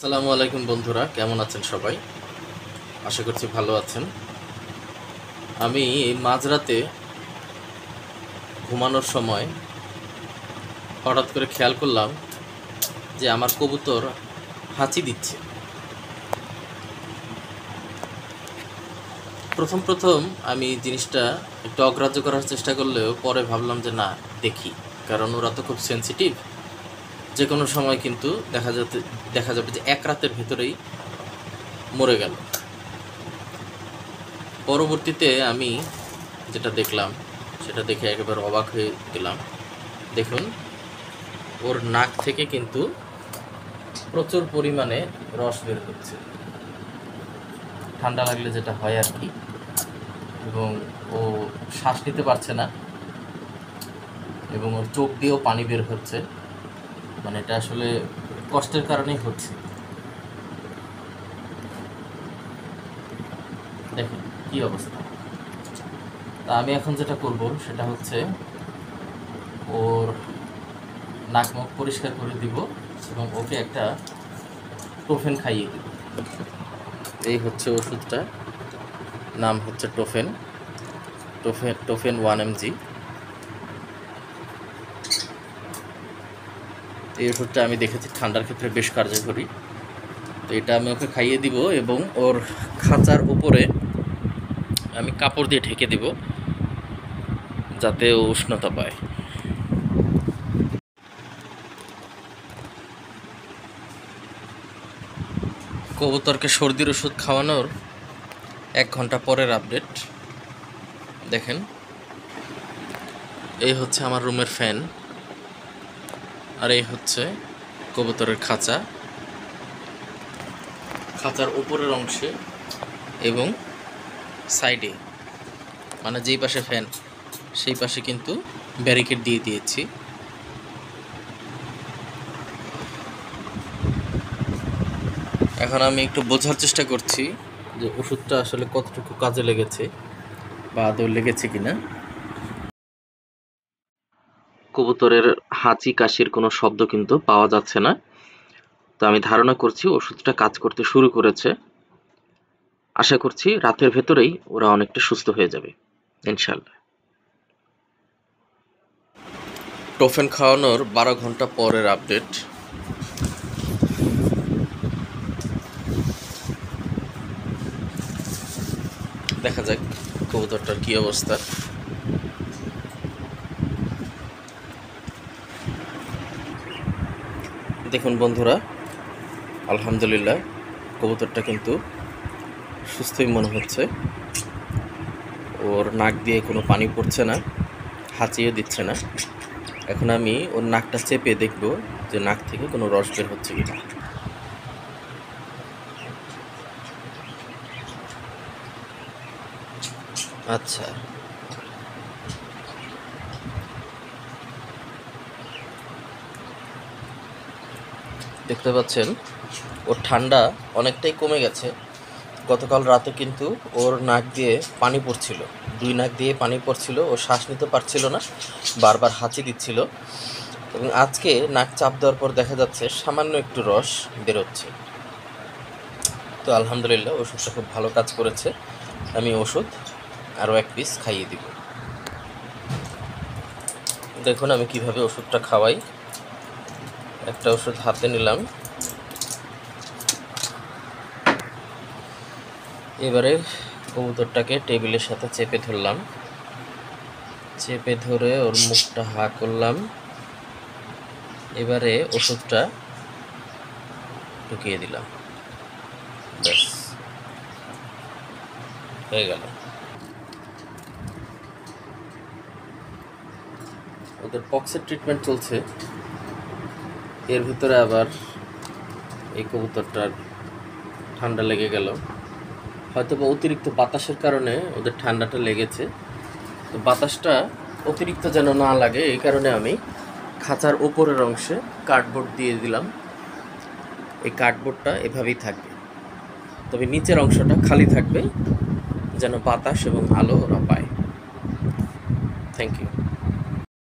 আসসালামু আলাইকুম বন্ধুরা, কেমন আছেন সবাই? আশা করছি ভালো আছেন। আমি এই মাঝরাতে ঘুমানোর সময় হঠাৎ করে খেয়াল করলাম যে আমার কবুতর হাঁচি দিচ্ছে। প্রথম আমি জিনিসটা একটু অগ্রাহ্য করার চেষ্টা করলেও পরে ভাবলাম যে না, দেখি, কারণ ওরা তো খুব সেন্সিটিভ। যে কোনো সময় কিন্তু দেখা যাবে যে এক রাতের ভেতরেই মরে গেল। পরবর্তীতে আমি যেটা দেখলাম সেটা দেখে একেবারে অবাক হয়ে গেলাম। দেখুন, ওর নাক থেকে কিন্তু প্রচুর পরিমাণে রস বের হচ্ছে, ঠান্ডা লাগলে যেটা হয় আর কি। এবং ও শ্বাস নিতে পারছে না, এবং ওর চোখ দিয়েও পানি বের হচ্ছে। মানে এটা আসলে কষ্টের কারণেই হচ্ছে। দেখুন কি অবস্থা। তা আমি এখন যেটা করব সেটা হচ্ছে ওর নাক মুখ পরিষ্কার করে দিব এবং ওকে একটা টোফেন খাইয়ে দিব। এই হচ্ছে ওষুধটা, নাম হচ্ছে টোফেন। টোফেন 1 mg। এই ওষুধটা আমি দেখেছি ঠান্ডার ক্ষেত্রে বেশ কার্যকরী। তো এটা আমি ওকে খাইয়ে দিব এবং ওর খাঁচার উপরে আমি কাপড় দিয়ে ঢেকে দিব যাতে ও উষ্ণতা পায়। কবুতরকে সর্দির ওষুধ খাওয়ানোর 1 ঘন্টা পরের আপডেট দেখেন। এই হচ্ছে আমার রুমের ফ্যান, আর এই হচ্ছে কবুতরের খাঁচার উপরের অংশে এবং সাইডে, মানে যেই পাশে ফ্যান সেই পাশে কিন্তু ব্যারিকেড দিয়ে দিয়েছি। এখন আমি একটু বোঝার চেষ্টা করছি যে ওষুধটা আসলে কতটুকু কাজে লেগেছে বা আদৌ লেগেছে কিনা। কবুতরের হাঁচি কাশির কোনো শব্দ কিন্তু পাওয়া যাচ্ছে না। তো আমি ধারণা করছি ওষুধটা কাজ করতে শুরু করেছে। আশা করছি রাতের ভেতরেই ওরা অনেকটা সুস্থ হয়ে যাবে ইনশাল্লাহ। টোফেন খাওয়ানোর 12 ঘন্টা পরের আপডেট। দেখা যাক কবুতরটার কি অবস্থা। দেখুন বন্ধুরা, আলহামদুলিল্লাহ কবুতরটা কিন্তু সুস্থই মনে হচ্ছে। ওর নাক দিয়ে কোনো পানি পড়ছে না, হাঁচিও দিচ্ছে না। এখন আমি ওর নাকটা চেপে দেখব যে নাক থেকে কোনো রস বের হচ্ছে কিনা। আচ্ছা, দেখতে পাচ্ছেন ওর ঠান্ডা অনেকটাই কমে গেছে। গতকাল রাতে কিন্তু ওর নাক দিয়ে পানি পড়ছিল, 2 নাক দিয়ে পানি পড়ছিল, ও শ্বাস নিতে পারছিল না, বারবার হাঁচি দিচ্ছিল। এবং আজকে নাক চাপ দেওয়ার পর দেখা যাচ্ছে সামান্য একটু রস বেরোচ্ছে। তো আলহামদুলিল্লাহ ওষুধটা খুব ভালো কাজ করেছে। আমি ওষুধ আরও 1 পিস খাইয়ে দিব। দেখুন আমি কিভাবে ওষুধটা খাওয়াই। একটা ওষুধ হাতে নিলাম, এবারে কবুতরটাকে টেবিলের সাথে চেপে ধরলাম, চেপে ধরে ওর মুখটা হা করলাম। এবারে ওষুধটা ঢুকিয়ে দিলাম, ব্যাস হয়ে গেল। ওদের পক্সের ট্রিটমেন্ট চলছে, এর ভিতরে আবার এই কবুতরটার ঠান্ডা লেগে গেল। হয়তো বা অতিরিক্ত বাতাসের কারণে ওদের ঠান্ডাটা লেগেছে। তো বাতাসটা অতিরিক্ত যেন না লাগে এই কারণে আমি খাঁচার ওপরের অংশে কার্ডবোর্ড দিয়ে দিলাম। এই কার্ডবোর্ডটা এভাবেই থাকবে, তবে নিচের অংশটা খালি থাকবে যেন বাতাস এবং আলো ওরা পায়। Thank you.